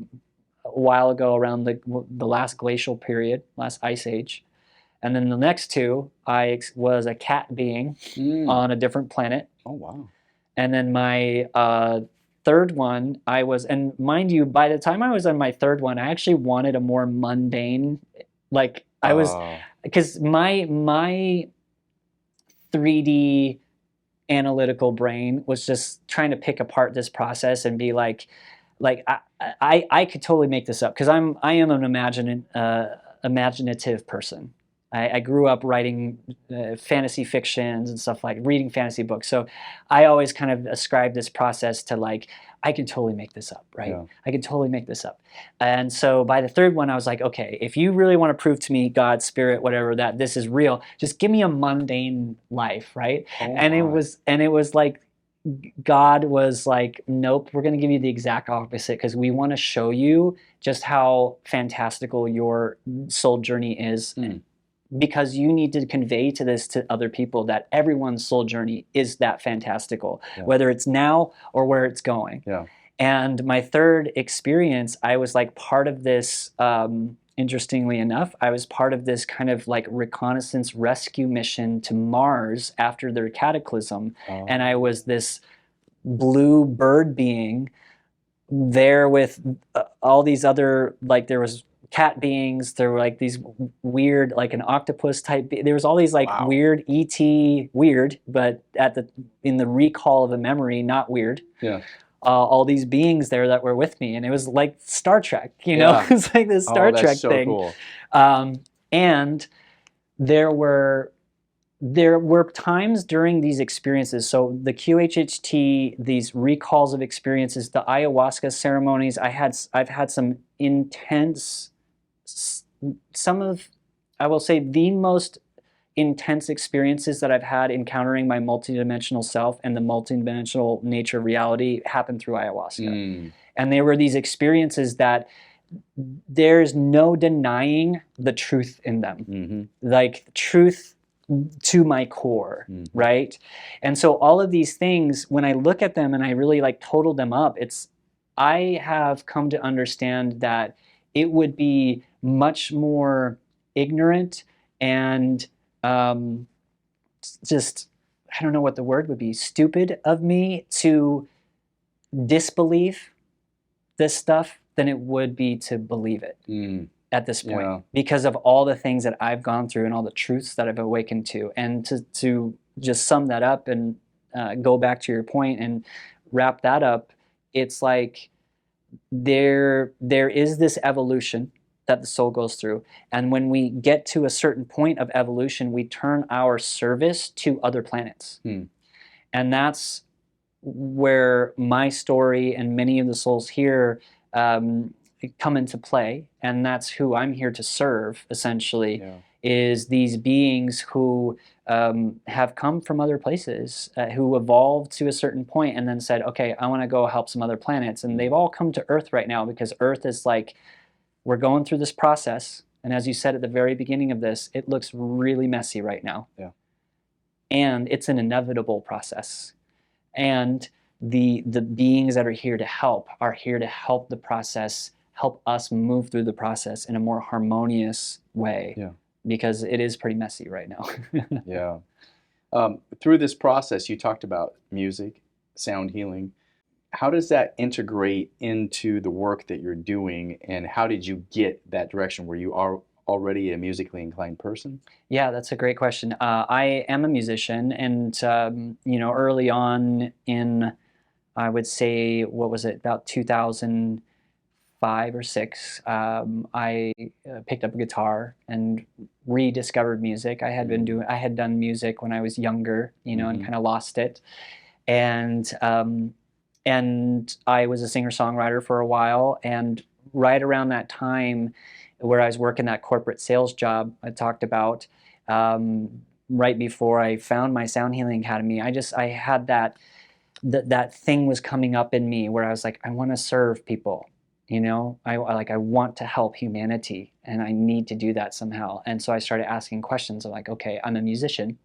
while ago, around the last glacial period, last ice age. And then the next 2, I was a cat being on a different planet. Oh, wow. And then my third one, I was, and mind you, by the time I was on my third one, I actually wanted a more mundane, like I was, because my 3D analytical brain was just trying to pick apart this process and be like I could totally make this up, because I am an imaginative person. I grew up writing fantasy fictions and stuff, like reading fantasy books. So I always kind of ascribe this process to like, I can totally make this up, right? Yeah. I can totally make this up. And so by the third one, I was like, okay, if you really want to prove to me, God, spirit, whatever, that this is real, just give me a mundane life, right? Oh, and it was like, God was like, nope, we're going to give you the exact opposite, because we want to show you just how fantastical your soul journey is. Because you need to convey to other people that everyone's soul journey is that fantastical, whether it's now or where it's going. Yeah. And my third experience, I was like part of this, interestingly enough, I was part of this kind of like reconnaissance rescue mission to Mars after their cataclysm. And I was this blue bird being there with all these other, like there was cat beings, there were like these weird, like an octopus type, there was all these like weird weird, but in the recall of a memory, not weird. Yeah. All these beings there that were with me, and it was like Star Trek, you know. It was like this Star Trek so thing. Cool. And there were times during these experiences, so the QHHT, these recalls of experiences, the ayahuasca ceremonies, I've had some intense, I will say the most intense experiences that I've had encountering my multidimensional self and the multidimensional nature of reality happened through ayahuasca. And they were these experiences that there's no denying the truth in them. Like truth to my core, right? And so all of these things, when I look at them and I really like total them up, I have come to understand that it would be much more ignorant and just, I don't know what the word would be, stupid of me to disbelieve this stuff than it would be to believe it at this point, because of all the things that I've gone through and all the truths that I've awakened to. And to just sum that up and go back to your point and wrap that up, it's like there is this evolution that the soul goes through. And when we get to a certain point of evolution, we turn our service to other planets. And that's where my story and many of the souls here come into play. And that's who I'm here to serve, essentially, is these beings who have come from other places, who evolved to a certain point and then said, okay, I want to go help some other planets. And they've all come to Earth right now, because Earth is like, we're going through this process, and as you said at the very beginning of this, it looks really messy right now. Yeah. And it's an inevitable process. And the beings that are here to help the process help us move through the process in a more harmonious way. Yeah. Because it is pretty messy right now. Yeah. Through this process, you talked about music, sound healing. How does that integrate into the work that you're doing, and how did you get that direction? Were you already a musically inclined person? Yeah, that's a great question. I am a musician, and early on in, I would say, what was it, about 2005 or six, I picked up a guitar and rediscovered music. I had done music when I was younger, and kind of lost it, and I was a singer-songwriter for a while, and right around that time, where I was working that corporate sales job I talked about, right before I found my Sound Healing Academy, I had that thing was coming up in me where I was like, I want to serve people, I want to help humanity, and I need to do that somehow. And so I started asking questions of like, okay, I'm a musician,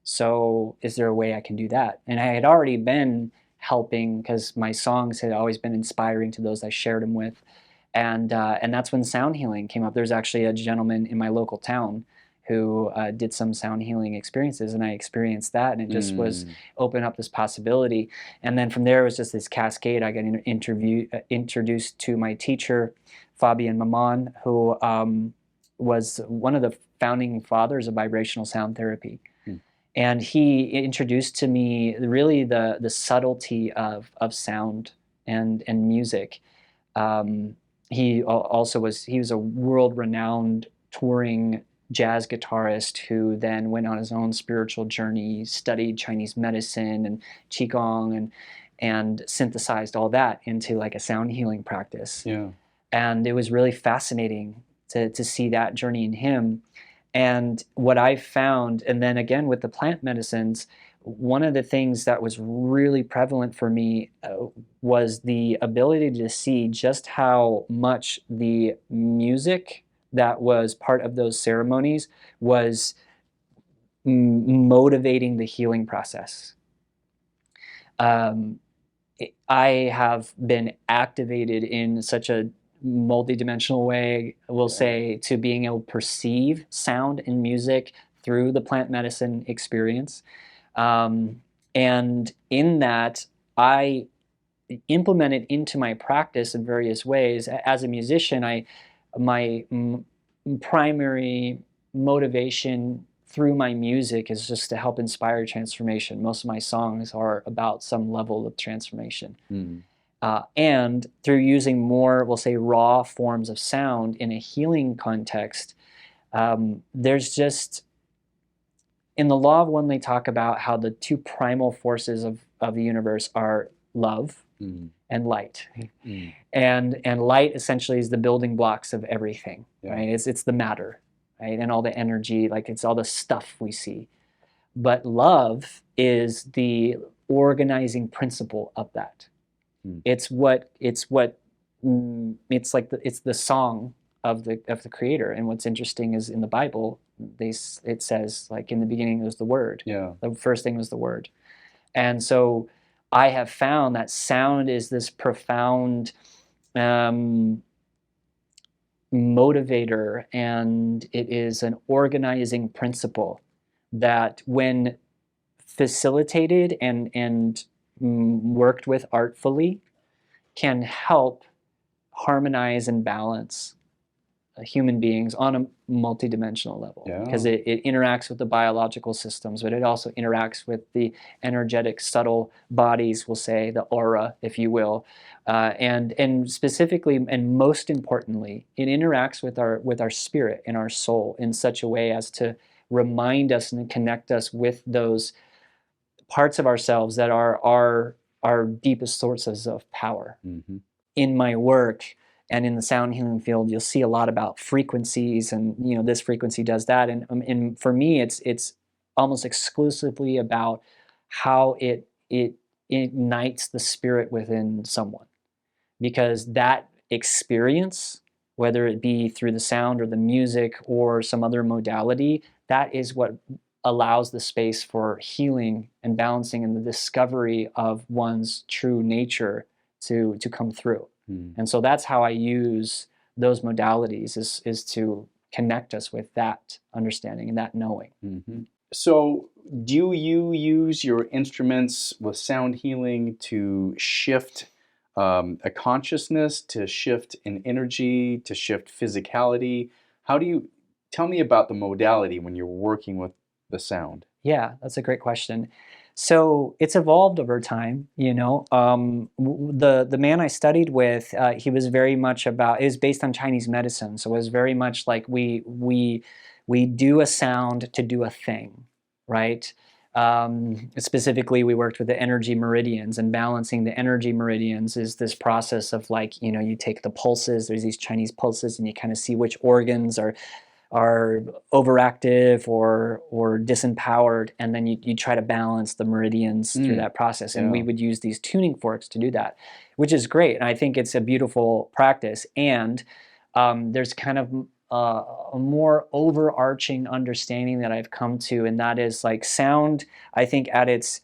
so is there a way I can do that? And I had already been helping because my songs had always been inspiring to those I shared them with. And that's when sound healing came up. There's actually a gentleman in my local town who did some sound healing experiences, and I experienced that, and it just was opened up this possibility. And then from there, it was just this cascade. I got introduced to my teacher, Fabian Maman, who was one of the founding fathers of vibrational sound therapy. And he introduced to me really the subtlety of sound and music. He was a world-renowned touring jazz guitarist who then went on his own spiritual journey, studied Chinese medicine and Qigong, and synthesized all that into like a sound healing practice. Yeah. And it was really fascinating to see that journey in him. And what I found, and then again with the plant medicines, one of the things that was really prevalent for me was the ability to see just how much the music that was part of those ceremonies was motivating the healing process. I have been activated in such a multidimensional way, we'll say, to being able to perceive sound and music through the plant medicine experience. And in that, I implement it into my practice in various ways. As a musician, my primary motivation through my music is just to help inspire transformation. Most of my songs are about some level of transformation. And through using more, we'll say, raw forms of sound in a healing context, there's just, in the law of one, they talk about how the two primal forces of the universe are love and light. And light essentially is the building blocks of everything, right? It's the matter, right? And all the energy, like it's all the stuff we see. But love is the organizing principle of that. It's the song of the creator. And what's interesting is in the Bible, it says, like, in the beginning was the Word. The first thing was the Word. And so I have found that sound is this profound motivator, and it is an organizing principle that, when facilitated and worked with artfully, can help harmonize and balance human beings on a multidimensional level, because it interacts with the biological systems, but it also interacts with the energetic, subtle bodies, we'll say, the aura, if you will, and specifically, and most importantly, it interacts with our spirit and our soul in such a way as to remind us and connect us with those parts of ourselves that are our deepest sources of power. In my work and in the sound healing field, you'll see a lot about frequencies, and this frequency does that. And for me, it's almost exclusively about how it ignites the spirit within someone, because that experience, whether it be through the sound or the music or some other modality, that is what allows the space for healing and balancing and the discovery of one's true nature to come through. And so that's how I use those modalities is to connect us with that understanding and that knowing. So do you use your instruments with sound healing to shift a consciousness, to shift an energy, to shift physicality? How do you tell me about the modality when you're working with the sound? Yeah, that's a great question. So it's evolved over time, the man I studied with, he was very much about, it was based on Chinese medicine. So it was very much like we do a sound to do a thing, right? Specifically, we worked with the energy meridians, and balancing the energy meridians is this process of like, you take the pulses, there's these Chinese pulses, and you kind of see which organs are overactive or disempowered, and then you try to balance the meridians through that process. And we would use these tuning forks to do that, which is great. And I think it's a beautiful practice. And there's kind of a more overarching understanding that I've come to, and that is like sound, I think at its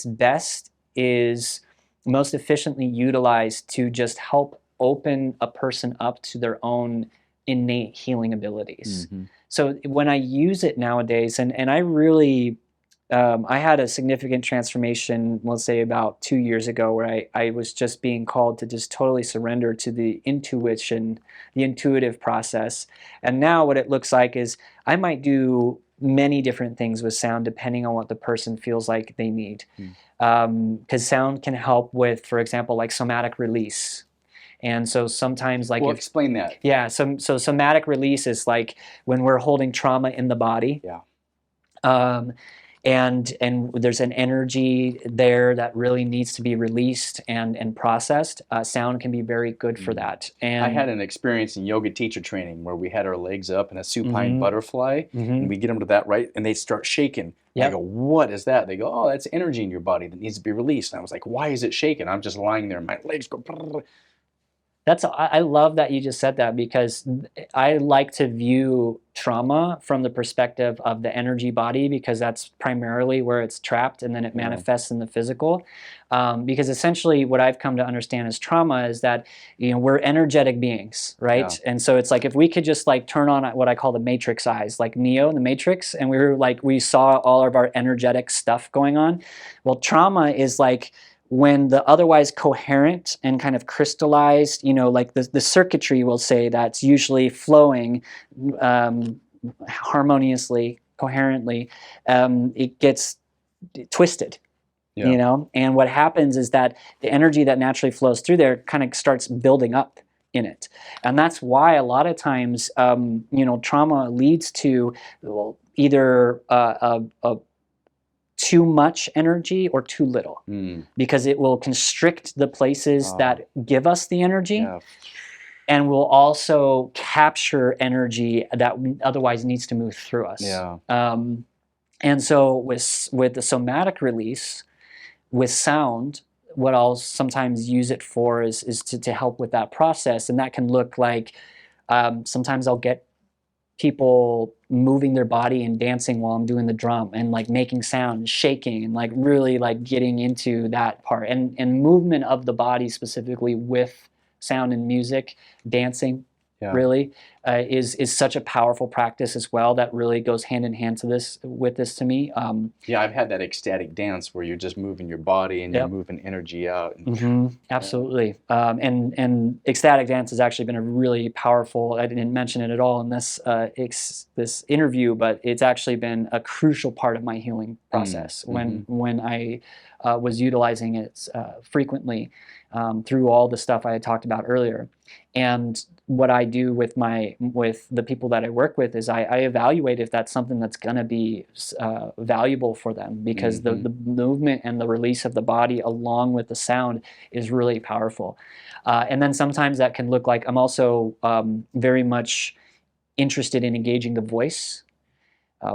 best is most efficiently utilized to just help open a person up to their own innate healing abilities. So when I use it nowadays, and I really, I had a significant transformation, let's say about 2 years ago, where I was just being called to just totally surrender to the intuition, the intuitive process. And now what it looks like is I might do many different things with sound depending on what the person feels like they need. Because sound can help with, for example, like somatic release. And so sometimes like explain that. Yeah, so somatic release is like when we're holding trauma in the body. And there's an energy there that really needs to be released and processed. Sound can be very good for that. And I had an experience in yoga teacher training where we had our legs up in a supine butterfly, and we get them to that right, and they start shaking. I go, what is that? They go, oh, that's energy in your body that needs to be released. And I was like, why is it shaking? I'm just lying there, and my legs go. I love that you just said that, because I like to view trauma from the perspective of the energy body, because that's primarily where it's trapped, and then it manifests in the physical. Because essentially what I've come to understand as trauma is that we're energetic beings, right? And so it's like if we could just like turn on what I call the matrix eyes, like Neo in the Matrix, and we saw all of our energetic stuff going on. Well, trauma is like when the otherwise coherent and kind of crystallized, like the circuitry, will say, that's usually flowing harmoniously, coherently, it gets twisted. And what happens is that the energy that naturally flows through there kind of starts building up in it. And that's why a lot of times, trauma leads to either a too much energy or too little, because it will constrict the places that give us the energy, and will also capture energy that otherwise needs to move through us. And so with the somatic release, with sound, what I'll sometimes use it for is to help with that process. And that can look like, sometimes I'll get people moving their body and dancing while I'm doing the drum, and like making sound and shaking, and like really like getting into that part, and movement of the body specifically with sound and music, dancing, really is such a powerful practice as well, that really goes hand in hand with this to me. I've had that ecstatic dance where you're just moving your body and you're moving energy out. Absolutely. And ecstatic dance has actually been a really powerful, I didn't mention it at all in this this interview, but it's actually been a crucial part of my healing process when I was utilizing it frequently through all the stuff I had talked about earlier. And what I do with the people that I work with is I evaluate if that's something that's going to be valuable for them, because the movement and the release of the body along with the sound is really powerful. And then sometimes that can look like I'm also very much interested in engaging the voice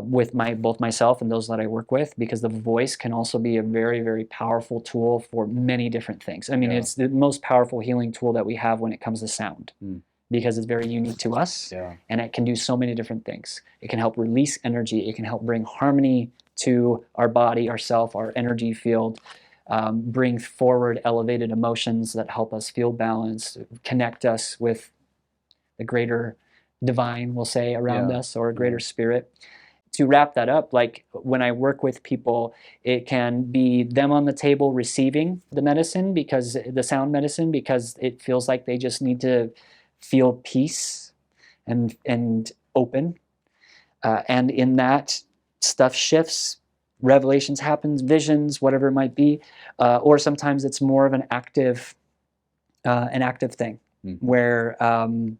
with both myself and those that I work with, because the voice can also be a very, very powerful tool for many different things. I mean, it's the most powerful healing tool that we have when it comes to sound, because it's very unique to us, and it can do so many different things. It can help release energy. It can help bring harmony to our body, ourself, our energy field. bring forward elevated emotions that help us feel balanced, connect us with the greater divine, we'll say, around us, or a greater spirit. To wrap that up, like when I work with people, it can be them on the table receiving the medicine, because the sound medicine, because it feels like they just need to feel peace and open. And in that, stuff shifts, revelations happens, visions, whatever it might be. Or sometimes it's more of an active thing, where I'm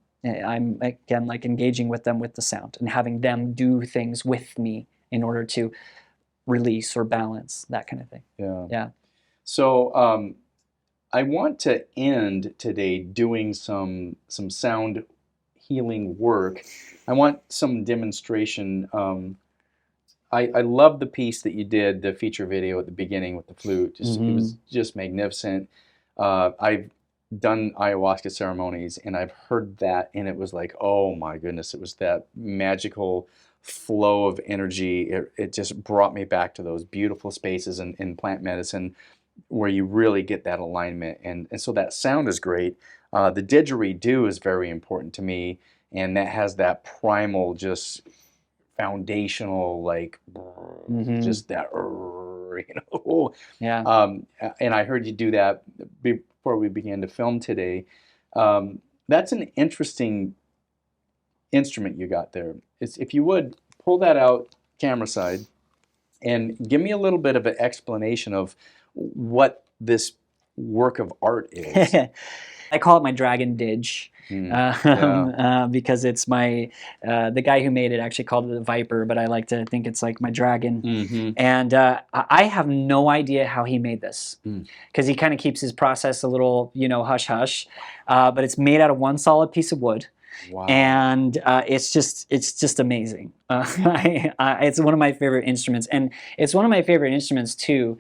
again like engaging with them with the sound and having them do things with me in order to release or balance, that kind of thing. Yeah. So I want to end today doing some sound healing work. I want some demonstration. I love the piece that you did, the feature video at the beginning with the flute. It was just magnificent. I've done ayahuasca ceremonies and I've heard that, and it was like, oh my goodness, it was that magical flow of energy. It just brought me back to those beautiful spaces in plant medicine where you really get that alignment. And so that sound is great. The didgeridoo is very important to me, and that has that primal, just foundational, like just that, Yeah. And I heard you do that before we began to film today. That's an interesting instrument you got there. If you would pull that out camera side and give me a little bit of an explanation of what this work of art is. I call it my dragon didge. Because it's my the guy who made it actually called it a viper, but I like to think it's like my dragon. And I have no idea how he made this, because he kind of keeps his process a little, hush hush. But it's made out of one solid piece of wood. Wow. And it's just amazing. It's one of my favorite instruments, and it's one of my favorite instruments too,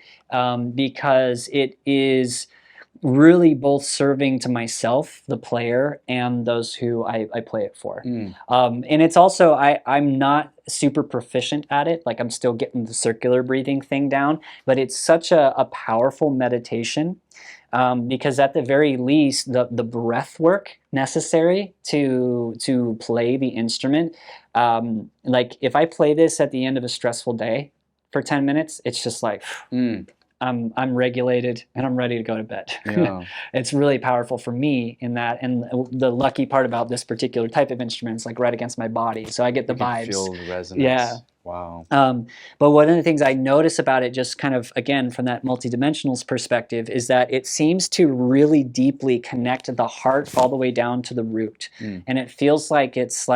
because it is really both serving to myself, the player, and those who I play it for. And it's also, I'm not super proficient at it. Like, I'm still getting the circular breathing thing down, but it's such a powerful meditation, because at the very least, the breath work necessary to play the instrument, like if I play this at the end of a stressful day for 10 minutes, it's just like, I'm regulated and I'm ready to go to bed. Yeah. It's really powerful for me in that, and the lucky part about this particular type of instrument is like right against my body, so I get the vibes. Feel the resonance. Yeah. Wow. But one of the things I notice about it, just kind of again from that multidimensionals perspective, is that it seems to really deeply connect the heart all the way down to the root, and it feels like it's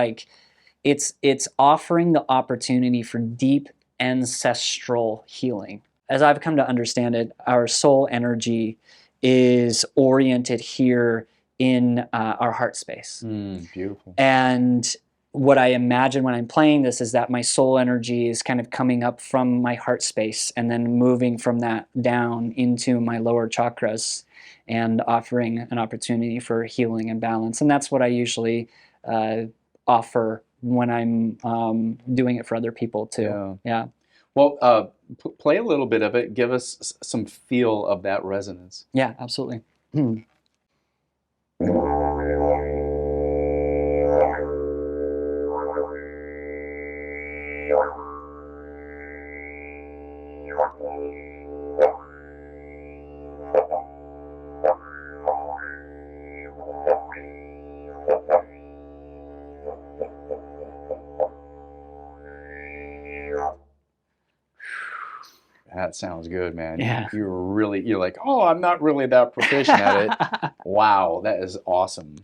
offering the opportunity for deep ancestral healing. As I've come to understand it, our soul energy is oriented here in our heart space. Beautiful. And what I imagine when I'm playing this is that my soul energy is kind of coming up from my heart space and then moving from that down into my lower chakras and offering an opportunity for healing and balance. And that's what I usually offer when I'm doing it for other people too. Yeah. Well, play a little bit of it. Give us some feel of that resonance. Yeah, absolutely. That sounds good, man. Yeah. You're like, oh, I'm not really that proficient at it. Wow, that is awesome.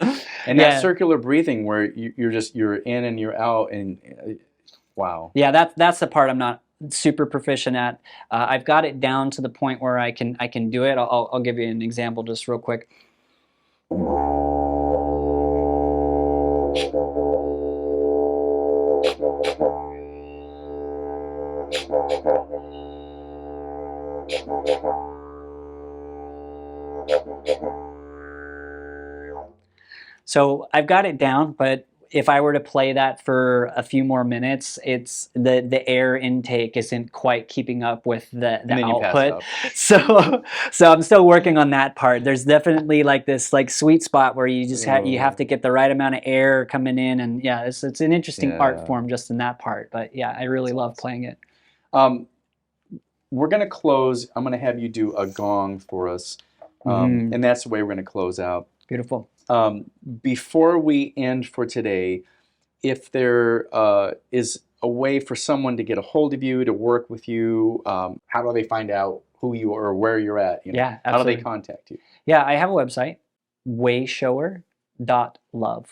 And that circular breathing where you're in and you're out, and wow. Yeah, that's the part I'm not super proficient at. I've got it down to the point where I can do it. I'll give you an example just real quick. So I've got it down, but if I were to play that for a few more minutes, it's the air intake isn't quite keeping up with the And then you pass output. out. So I'm still working on that part. There's definitely like this like sweet spot where you just you have to get the right amount of air coming in, and yeah, it's an interesting art form just in that part. But yeah, I really love playing it. We're going to close. I'm going to have you do a gong for us. And that's the way we're going to close out. Beautiful. Before we end for today, if there is a way for someone to get a hold of you, to work with you, how do they find out who you are or where you're at? You know? Yeah, absolutely. How do they contact you? Yeah, I have a website, wayshower.love.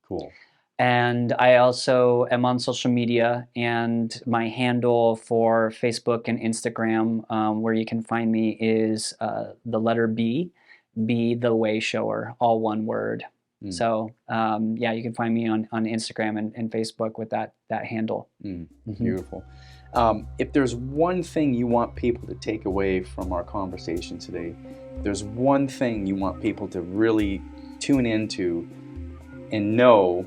Cool. And I also am on social media, and my handle for Facebook and Instagram, where you can find me, is the letter B the Wayshower, all one word. So yeah, you can find me on Instagram and Facebook with that handle. Beautiful. If there's one thing you want people to take away from our conversation today, if there's one thing you want people to really tune into and know,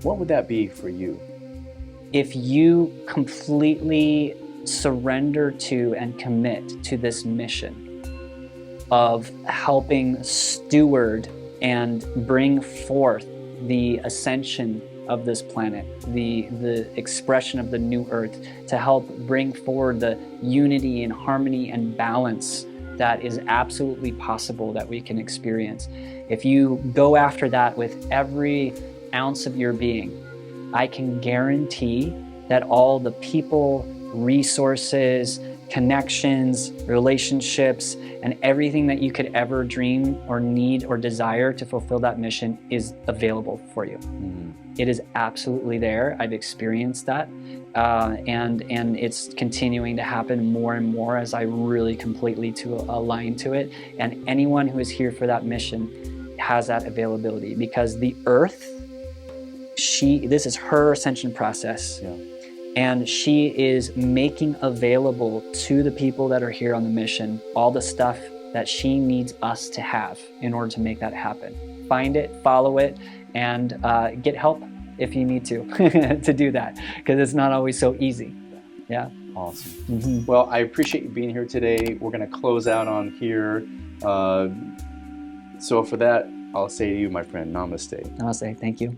what would that be for you? If you completely surrender to and commit to this mission of helping steward and bring forth the ascension of this planet, the expression of the new earth, to help bring forward the unity and harmony and balance that is absolutely possible that we can experience. If you go after that with every ounce of your being, I can guarantee that all the people, resources, connections, relationships, and everything that you could ever dream or need or desire to fulfill that mission is available for you. It is absolutely there. I've experienced that, and it's continuing to happen more and more as I really completely align to it. And anyone who is here for that mission has that availability, because the Earth, this is her ascension process. And she is making available to the people that are here on the mission all the stuff that she needs us to have in order to make that happen. Find it, follow it, and get help if you need to to do that, because it's not always so easy. Yeah. Awesome. Well, I appreciate you being here today. We're going to close out on here. So for that, I'll say to you, my friend, namaste. Namaste. Thank you.